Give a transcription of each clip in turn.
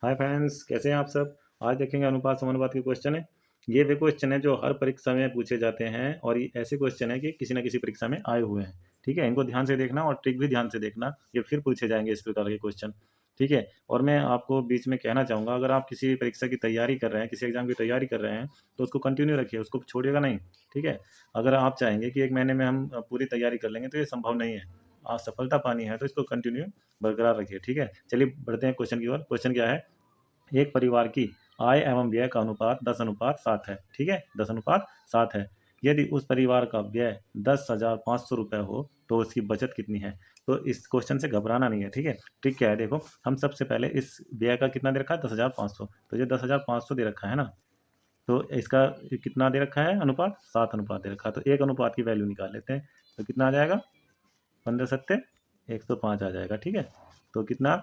Hi friends, कैसे हैं आप सब। आज देखेंगे अनुपात समानुपात के क्वेश्चन है। ये वे क्वेश्चन है जो हर परीक्षा में पूछे जाते हैं और ये ऐसे क्वेश्चन है कि किसी न किसी परीक्षा में आए हुए हैं। ठीक है, इनको ध्यान से देखना और ट्रिक भी ध्यान से देखना, ये फिर पूछे जाएंगे इस प्रकार के क्वेश्चन। ठीक है, और मैं आपको बीच में कहना चाहूँगा, अगर आप किसी परीक्षा की तैयारी कर रहे हैं, किसी एग्जाम की तैयारी कर रहे हैं, तो उसको कंटिन्यू रखिए, उसको छोड़िएगा नहीं। ठीक है, अगर आप चाहेंगे कि एक महीने में हम पूरी तैयारी कर लेंगे तो ये संभव नहीं है। आप सफलता पानी है तो इसको कंटिन्यू बरकरार रखिए। ठीक है, चलिए बढ़ते हैं क्वेश्चन की ओर। क्वेश्चन क्या है, एक परिवार की आय एवं व्यय का अनुपात 10:7 है। ठीक है, 10:7 है। यदि उस परिवार का व्यय 10,500 रुपये हो तो उसकी बचत कितनी है। तो इस क्वेश्चन से घबराना नहीं है। ठीक है, ट्रिक क्या है, देखो हम सबसे पहले इस व्यय का कितना दे रखा है, 10,500। तो ये 10,500 दे रखा है ना, तो इसका कितना दे रखा है अनुपात, 7 अनुपात दे रखा है। तो एक अनुपात की वैल्यू निकाल लेते हैं। तो कितना आ जाएगा, 15 सत्ते 105 आ जाएगा। ठीक है, तो कितना,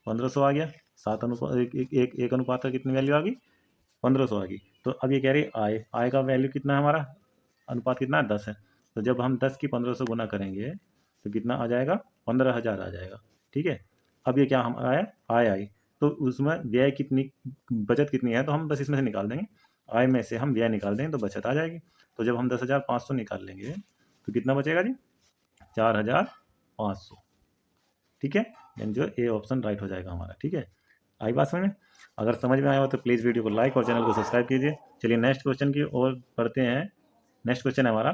1500 आ गया। सात अनुपात एक अनुपात का कितनी वैल्यू आ गई, 1500 आ गई। तो अब ये कह रही है आय, आय का वैल्यू कितना है हमारा, अनुपात कितना है, 10 है। तो जब हम 10 की 1500 गुना करेंगे तो कितना आ जाएगा, 15,000 आ जाएगा। ठीक है, अब ये क्या हमारा है, आय आई। तो उसमें व्यय कितनी, बचत कितनी है, तो हम बस इसमें से निकाल देंगे। आय में से हम व्यय निकाल देंगे तो बचत आ जाएगी। तो जब हम 10,500 निकाल लेंगे तो कितना बचेगा जी, 4,500। ठीक है, यानी जो ए ऑप्शन राइट हो जाएगा हमारा। ठीक है, आई बात समझ में। अगर समझ में आया हो तो प्लीज़ वीडियो को लाइक और चैनल को सब्सक्राइब कीजिए। चलिए नेक्स्ट क्वेश्चन की ओर बढ़ते हैं। नेक्स्ट क्वेश्चन है हमारा,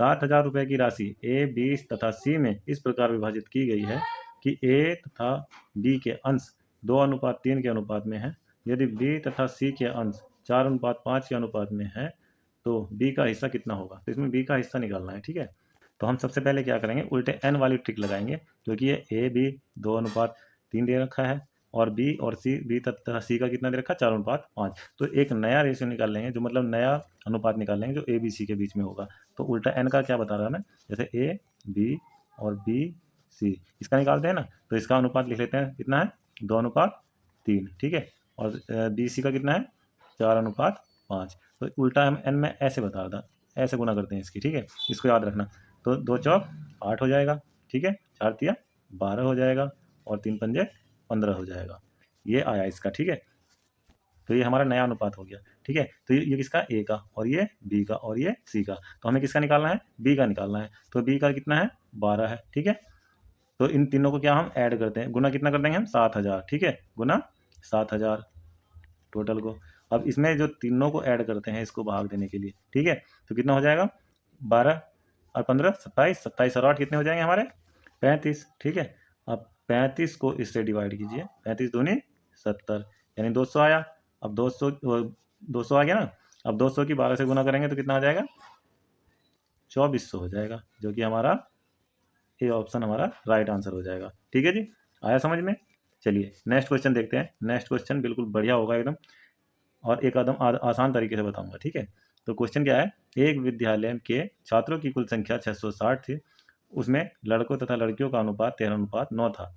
7,000 रुपये की राशि ए, बी तथा सी में इस प्रकार विभाजित की गई है कि ए तथा बी के अंश 2:3 के अनुपात में है। यदि बी तथा सी के अंश 4:5 के अनुपात में है तो बी का हिस्सा कितना होगा। तो इसमें बी का हिस्सा निकालना है। ठीक है, तो हम सबसे पहले क्या करेंगे, उल्टे एन वाली ट्रिक लगाएंगे, क्योंकि ये ए बी 2:3 दे रखा है और बी और सी, बी तथा सी का कितना दे रखा है, 4:5। तो एक नया रेशियो निकाल लेंगे, जो मतलब नया अनुपात निकाल लेंगे जो ए बी सी के बीच में होगा। तो उल्टा एन का क्या बता रहा है मैं, जैसे ए बी और बी सी, इसका निकालते हैं ना, तो इसका अनुपात लिख लेते हैं, कितना है, 2:3। ठीक है, और बी सी का कितना है, 4:5। तो उल्टा हम एन में ऐसे बता रहा था, ऐसे गुना करते हैं इसकी। ठीक है, इसको याद रखना। तो 2 चौक 8 हो जाएगा। ठीक है, 4 तिया 12 हो जाएगा और 3 पंजे 15 हो जाएगा। ये आया इसका। ठीक है, तो ये हमारा नया अनुपात हो गया। ठीक है, तो ये किसका, ए का, और ये बी का, और ये सी का। तो हमें किसका निकालना है, बी का निकालना है। तो बी का कितना है, 12 है। ठीक है, तो इन तीनों को क्या हम ऐड करते हैं, गुना कितना कर देंगे हम, 7,000। ठीक है, गुना 7,000 टोटल को। अब इसमें जो तीनों को ऐड करते हैं इसको भाग देने के लिए। ठीक है, तो कितना हो जाएगा, 12 और 15 27, 27 और 8 कितने हो जाएंगे हमारे, 35। ठीक है, अब 35 को इससे डिवाइड कीजिए, 35 दूनी 70, यानी 200 आया। अब 200 आ गया ना। अब 200 की 12 से गुना करेंगे तो कितना आ जाएगा, 2400 हो जाएगा, जो कि हमारा ये ऑप्शन हमारा राइट आंसर हो जाएगा। ठीक है जी, आया समझ में। चलिए नेक्स्ट क्वेश्चन देखते हैं। नेक्स्ट क्वेश्चन बिल्कुल बढ़िया होगा एकदम, और एक एकदम आसान तरीके से बताऊंगा। ठीक है, तो क्वेश्चन क्या है, एक विद्यालय के छात्रों की कुल संख्या 660 थी, उसमें लड़कों तथा लड़कियों का अनुपात 13:9 था।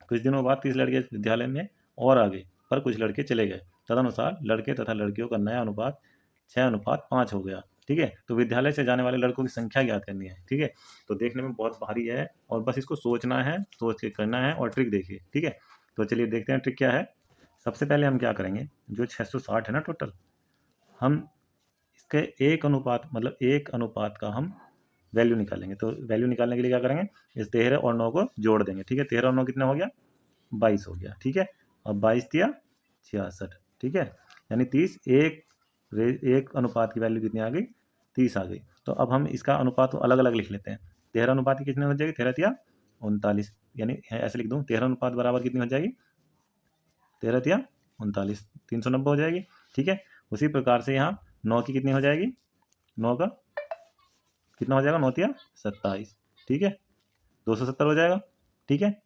कुछ दिनों बाद 30 लड़के विद्यालय में और आ गए, पर कुछ लड़के चले गए। तदनुसार लड़के तथा लड़कियों का नया अनुपात 6:5 हो गया। ठीक है, तो विद्यालय से जाने वाले लड़कों की संख्या ज्ञात करनी है। ठीक है, तो देखने में बहुत भारी है और बस इसको सोचना है, सोच के करना है, और ट्रिक देखिए। ठीक है, तो चलिए देखते हैं ट्रिक क्या है। सबसे पहले हम क्या करेंगे, जो 660 है ना टोटल, हम इसके एक अनुपात, मतलब एक अनुपात का हम वैल्यू निकालेंगे। तो वैल्यू निकालने के लिए क्या करेंगे, इस 13 और 9 को जोड़ देंगे। ठीक है, 13 और 9 कितना हो गया, 22 हो गया। ठीक है, अब 22 तिया 66। ठीक है, यानी 30, एक अनुपात की वैल्यू कितनी आ गई, 30 आ गई। तो अब हम इसका अनुपात अलग अलग लिख लेते हैं। 13 अनुपात की कितनी हो जाएगी, 13 तिया 39, यानी ऐसे लिख दूँ, 13 अनुपात बराबर कितनी हो जाएगी, 13 तिया 39, 390 हो जाएगी। ठीक है, उसी प्रकार से यहाँ 9 की कितनी हो जाएगी, 9 का कितना हो जाएगा, 9 तिया 27। ठीक है, 270 हो जाएगा। ठीक है,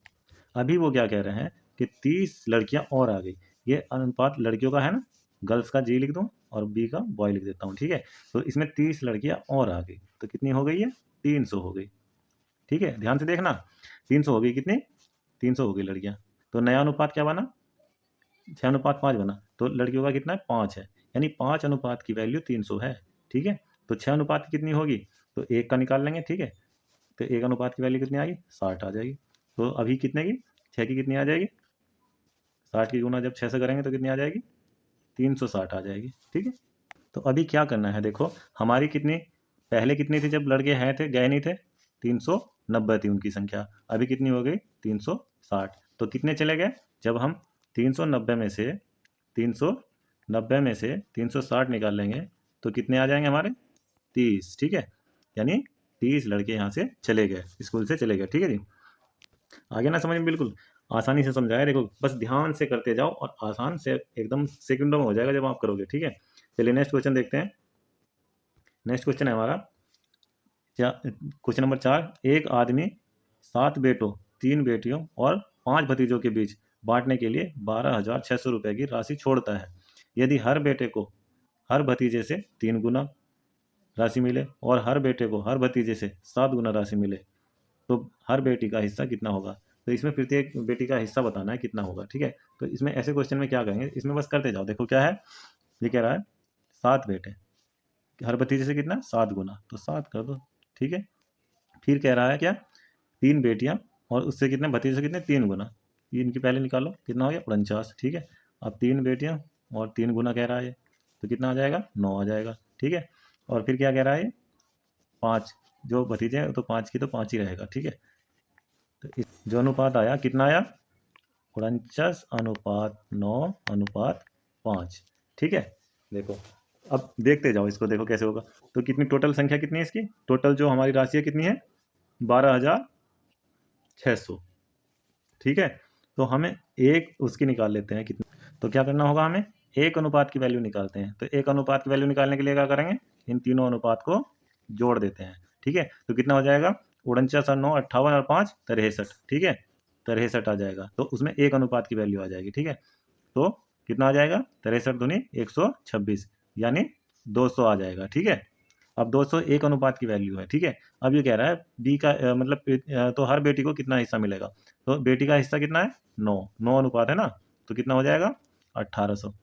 अभी वो क्या कह रहे हैं कि 30 लड़कियां और आ गई। ये अनुपात लड़कियों का है ना, गर्ल्स का जी लिख दूं और बी का बॉय लिख देता हूँ। ठीक है, तो इसमें 30 लड़कियां और आ गई, तो कितनी हो गई है, 300 हो गई। ठीक है, ध्यान से देखना, 300 हो गई, कितनी, 300 हो गई लड़कियां। तो नया अनुपात क्या बना, 6:5 बना। तो लड़कियों का कितना है, 5 है, यानी 5 अनुपात की वैल्यू 300 है। ठीक है, तो 6 अनुपात की कितनी होगी, तो एक का निकाल लेंगे। ठीक है, तो एक अनुपात की वैल्यू कितनी आ गई, 60 आ जाएगी। तो अभी कितने की, 6 की कितनी आ जाएगी, 60 की गुना जब 6 से करेंगे तो कितनी आ जाएगी, 360 आ जाएगी। ठीक है, तो अभी क्या करना है, देखो हमारी कितनी, पहले कितनी थी जब लड़के हैं थे, गए नहीं थे, 390 थी उनकी संख्या, अभी कितनी हो गई 360। तो कितने चले गए, जब हम 390 में से 360 निकाल लेंगे तो कितने आ जाएंगे हमारे, 30। ठीक है, यानी 30 लड़के यहाँ से चले गए, स्कूल से चले गए। ठीक है जी, आगे ना समझ में, बिल्कुल आसानी से समझाया, देखो बस ध्यान से करते जाओ और आसान से एकदम सेकंडों में हो जाएगा जब आप करोगे। ठीक है, चलिए नेक्स्ट क्वेश्चन देखते हैं। नेक्स्ट क्वेश्चन है हमारा क्वेश्चन नंबर 4, एक आदमी 7 बेटों, 3 बेटियों और 5 भतीजों के बीच बांटने के लिए 12,600 रुपये की राशि छोड़ता है। यदि हर बेटे को हर भतीजे से 3 गुना राशि मिले और हर बेटे को हर भतीजे से 7 गुना राशि मिले तो हर बेटी का हिस्सा कितना होगा। तो इसमें प्रत्येक बेटी का हिस्सा बताना है कितना होगा। ठीक है, तो इसमें ऐसे क्वेश्चन में क्या करेंगे, इसमें बस करते जाओ। देखो क्या है, ये कह रहा है 7 बेटे, हर भतीजे से कितना, 7 गुना, तो 7 कर दो। ठीक है, फिर कह रहा है क्या, 3 बेटियां और उससे कितने भतीजे से कितने, 3 गुना, ये इनकी पहले निकालो, कितना हो गया 49। ठीक है, अब 3 बेटियां और 3 गुना कह रहा है, तो कितना आ जाएगा, 9 आ जाएगा। ठीक है, और फिर क्या कह रहा है, 5 जो भतीजे हैं तो 5 की तो 5 ही रहेगा। ठीक है, तो जो अनुपात आया कितना आया, 49:9:5। ठीक है, देखो अब देखते जाओ इसको, देखो कैसे होगा। तो कितनी टोटल संख्या कितनी है इसकी, टोटल जो हमारी राशि है कितनी है, 12,600। ठीक है, तो हमें एक उसकी निकाल लेते हैं कितनी, तो क्या करना होगा, हमें एक अनुपात की वैल्यू निकालते हैं। तो एक अनुपात की वैल्यू निकालने के लिए क्या करेंगे, इन तीनों अनुपात को जोड़ देते हैं। ठीक है, तो कितना हो जाएगा, 49 और 9 58 और 5 63। ठीक है, 63 आ जाएगा, तो उसमें एक अनुपात की वैल्यू आ जाएगी। ठीक है, तो कितना आ जाएगा, 63 दूनी 126, यानी 200 आ जाएगा। ठीक है, अब 200 एक अनुपात की वैल्यू है। ठीक है, अब ये कह रहा है बी का मतलब तो हर बेटी को कितना हिस्सा मिलेगा, तो बेटी का हिस्सा कितना है, 9 अनुपात है ना, तो कितना हो जाएगा 1800।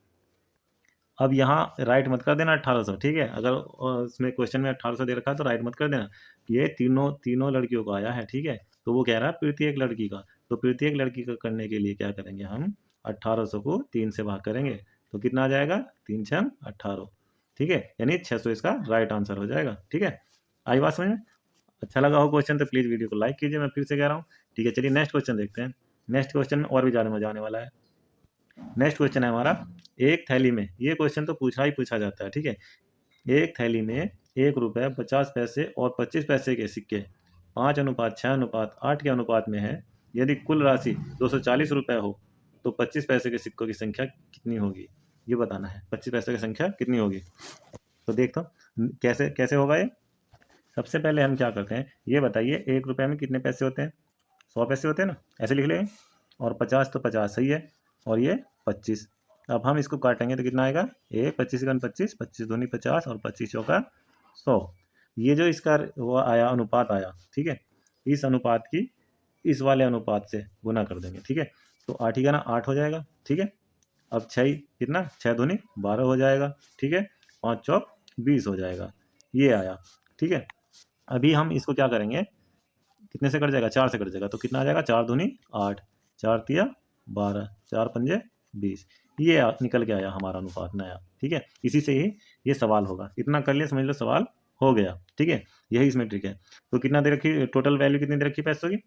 अब यहाँ राइट मत कर देना 1800। ठीक है, अगर उसमें क्वेश्चन में 1800 दे रखा है तो राइट मत कर देना, ये तीनों तीनों लड़कियों का आया है। ठीक है, तो वो कह रहा है प्रत्येक लड़की का, तो प्रत्येक लड़की का करने के लिए क्या करेंगे, हम 1800 को 3 से भाग करेंगे, तो कितना आ जाएगा, 3 6 18। ठीक है, यानी 600 इसका राइट आंसर हो जाएगा। ठीक है, आई बात समझ में, अच्छा लगा हो क्वेश्चन तो प्लीज़ वीडियो को लाइक कीजिए, मैं फिर से कह रहा हूँ। ठीक है, चलिए नेक्स्ट क्वेश्चन देखते हैं। नेक्स्ट क्वेश्चन में और भी ज़्यादा मजा आने वाला है। नेक्स्ट क्वेश्चन है हमारा, एक थैली में, ये क्वेश्चन तो पूछा जाता है। ठीक है, एक थैली में 1 रुपये 50 पैसे और 25 पैसे के सिक्के 5:6:8 के अनुपात में है। यदि कुल राशि 240 रुपये हो तो 25 पैसे के सिक्कों की संख्या कितनी होगी, ये बताना है, 25 पैसे की संख्या कितनी होगी। तो देखो कैसे कैसे होगा ये। सबसे पहले हम क्या करते हैं, ये बताइए 1 रुपये में कितने पैसे होते हैं, 100 पैसे होते हैं ना, ऐसे लिख लेंगे, और 50 तो 50 सही है, और ये 25। अब हम इसको काटेंगे तो कितना आएगा, 1 25 का 25, 25 दूनी 50 और 25 चौका 100। ये जो इसका वो आया अनुपात आया, ठीक है, इस अनुपात की इस वाले अनुपात से गुना कर देंगे। ठीक है, तो 8 ही का ना 8 हो जाएगा। ठीक है, अब 6 कितना, 6 दूनी 12 हो जाएगा। ठीक है, 5 चौक 20 हो जाएगा, ये आया। ठीक है, अभी हम इसको क्या करेंगे, कितने से कट जाएगा, 4 से कट जाएगा, तो कितना आ जाएगा, 4 दूनी 8, 4 तिया 12, 4 पंजे 20, ये निकल के आया हमारा अनुपात नया। ठीक है, इसी से ही ये सवाल होगा, इतना कर लिया समझ लो सवाल हो गया। ठीक है, यही इसमें ट्रिक है। तो कितना दे रखी, टोटल वैल्यू कितनी दे रखी पैसों की,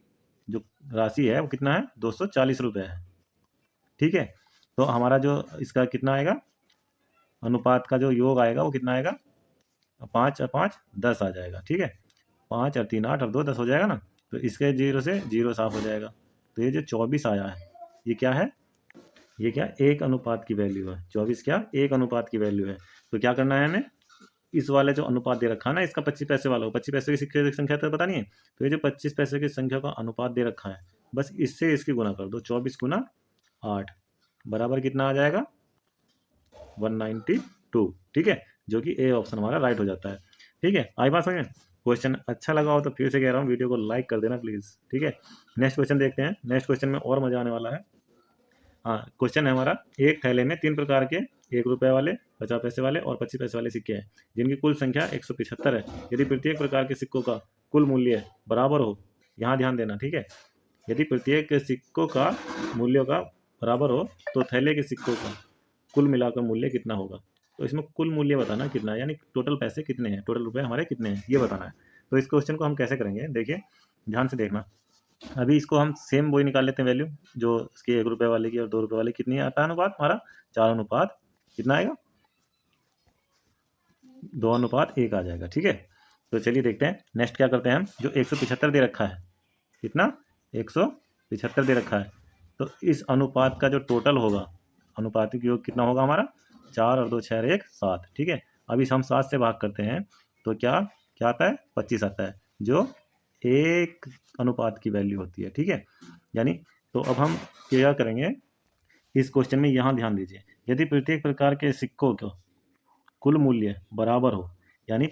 जो राशि है वो कितना है, 240 रुपये है। ठीक है, तो हमारा जो इसका कितना आएगा, अनुपात का जो योग आएगा वो कितना आएगा, 5 और 5 10 आ जाएगा। ठीक है, 5 और 3 8 और 2 10 हो जाएगा ना, तो इसके 0 से 0 साफ हो जाएगा। तो ये जो 24 आया है, ये क्या है, ये क्या, एक अनुपात की वैल्यू है। 24 क्या, एक अनुपात की वैल्यू है। तो क्या करना है हमें, इस वाले जो अनुपात दे रखा है ना, इसका 25 पैसे वाला, 25 पैसे की सिक्के की संख्या तो पता नहीं है, तो ये जो 25 पैसे की संख्या का अनुपात दे रखा है, बस इससे इसकी गुना कर दो, 24 गुना 8 बराबर कितना आ जाएगा, 192। ठीक है, जो कि ए ऑप्शन हमारा राइट हो जाता है। ठीक है, आई बात समझ में, क्वेश्चन अच्छा लगा हो तो फिर से कह रहा हूँ वीडियो को लाइक कर देना प्लीज़। ठीक है, नेक्स्ट क्वेश्चन देखते हैं। नेक्स्ट क्वेश्चन में और मजा आने वाला है। हाँ, क्वेश्चन है हमारा, एक थैले में 3 प्रकार के 1 रुपये वाले, 50 पैसे वाले और 25 पैसे वाले सिक्के हैं, जिनकी कुल संख्या 175 है। यदि प्रत्येक प्रकार के सिक्कों का कुल मूल्य बराबर हो, यहाँ ध्यान देना। ठीक है, यदि प्रत्येक सिक्कों का मूल्यों का बराबर हो तो थैले के सिक्कों का कुल मिलाकर मूल्य कितना होगा। तो इसमें कुल मूल्य बताना है कितना है, यानी टोटल पैसे कितने हैं, टोटल रुपए हमारे कितने हैं, ये बताना है। तो इस क्वेश्चन को हम कैसे करेंगे, देखिए ध्यान से देखना। अभी इसको हम सेम वही निकाल लेते हैं वैल्यू जो इसकी 1 रुपये वाले की और 2 रुपये वाले की। कितनी आता है अनुपात हमारा, 4 अनुपात कितना आएगा, 2 अनुपात 1 आ जाएगा। ठीक है, तो चलिए देखते हैं नेक्स्ट क्या करते हैं हम। जो 175 दे रखा है, कितना 175 दे रखा है, तो इस अनुपात का जो टोटल होगा, अनुपातिक योग कितना होगा हमारा, 4 और 2 6 और 1 7। ठीक है, अब इस हम 7 से भाग करते हैं तो क्या क्या आता है, 25 आता है, जो 1 अनुपात की वैल्यू होती है। ठीक है, यानी तो अब हम क्या करेंगे इस क्वेश्चन में, यहाँ ध्यान दीजिए, यदि प्रत्येक प्रकार के सिक्कों का कुल मूल्य बराबर हो, यानी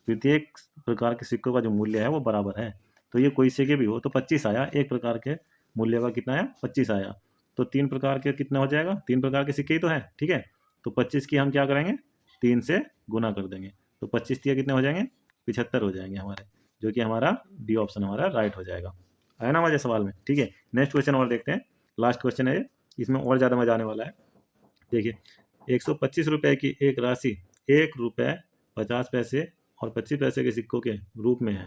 प्रत्येक प्रकार के सिक्कों का जो मूल्य है वो बराबर है, तो ये कोई सिक्के भी हो तो 25 आया, एक प्रकार के मूल्य का कितना आया, 25 आया। तो 3 प्रकार के कितना हो जाएगा, 3 प्रकार के सिक्के ही तो है। ठीक है, तो 25 की हम क्या करेंगे, 3 से गुना कर देंगे, तो 25 के कितने हो जाएंगे, 75 हो जाएंगे हमारे, जो कि हमारा डी ऑप्शन हमारा राइट हो जाएगा। आया ना मजा सवाल में। ठीक है, नेक्स्ट क्वेश्चन और देखते हैं, लास्ट क्वेश्चन है ये, इसमें और ज़्यादा मजा आने वाला है। देखिए 125 रुपये की एक राशि 1 रुपये 50 पैसे और 25 पैसे के सिक्कों के रूप में है।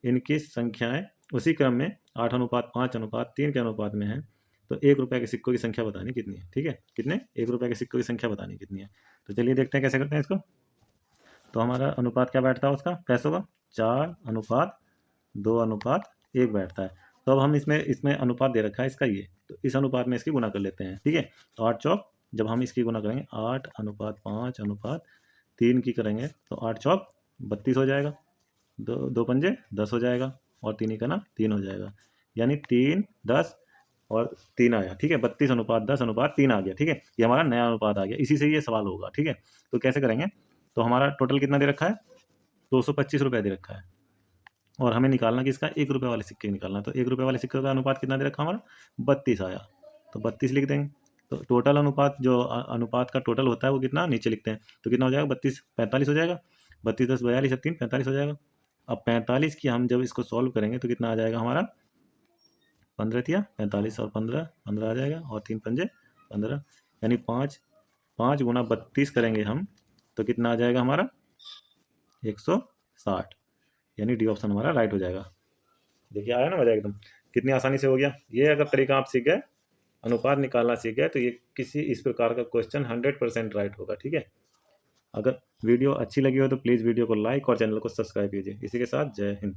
इनकी संख्याएं उसी क्रम में 8:5:3 के अनुपात में है। तो 1 रुपये के सिक्कों की संख्या बतानी कितनी है। ठीक है, कितने, 1 रुपये के सिक्कों की संख्या बतानी कितनी है। तो चलिए देखते हैं कैसे करते हैं इसको। तो हमारा अनुपात क्या बैठता है उसका, पैसों का 4:2:1 बैठता है। तो अब हम इसमें इसमें अनुपात दे रखा है इसका ये, तो इस अनुपात में इसकी गुना कर लेते हैं। ठीक है, तो 8 चौक, जब हम इसकी गुना करेंगे 8:5:3 की करेंगे तो 8 चौक 32 हो जाएगा, दो पंजे 10 हो जाएगा, और 3 का ना 3 हो जाएगा, यानी 3 10 और 3 आया। ठीक है, 32:10:3 आ गया। ठीक है, ये हमारा नया अनुपात आ गया, इसी से ये सवाल होगा। ठीक है, तो कैसे करेंगे, तो हमारा टोटल कितना दे रखा है, 225 रुपये दे रखा है, और हमें निकालना कि इसका 1 रुपये वाले सिक्के निकालना। तो 1 रुपये वाले सिक्के का अनुपात कितना दे रखा हमारा, 32 आया, तो 32 लिख देंगे। तो टोटल अनुपात जो अनुपात का टोटल होता है वो कितना नीचे लिखते हैं, तो कितना हो जाएगा, 32 45 हो जाएगा, 32 10 42 3 45 हो जाएगा। अब 45 की हम जब इसको सॉल्व करेंगे तो कितना आ जाएगा हमारा, 15 थिया 45 और 15 15 आ जाएगा, और 3 पंजे 15, यानी 5 गुना 32 करेंगे हम तो कितना आ जाएगा हमारा, 160, यानी डी ऑप्शन हमारा राइट हो जाएगा। देखिए आया ना मजा एकदम, कितनी आसानी से हो गया। ये अगर तरीका आप सीख गए, अनुपात निकालना सीख गए, तो ये किसी इस प्रकार का क्वेश्चन 100% राइट होगा। ठीक है, अगर वीडियो अच्छी लगी हो तो प्लीज़ वीडियो को लाइक और चैनल को सब्सक्राइब कीजिए। इसी के साथ जय हिंद।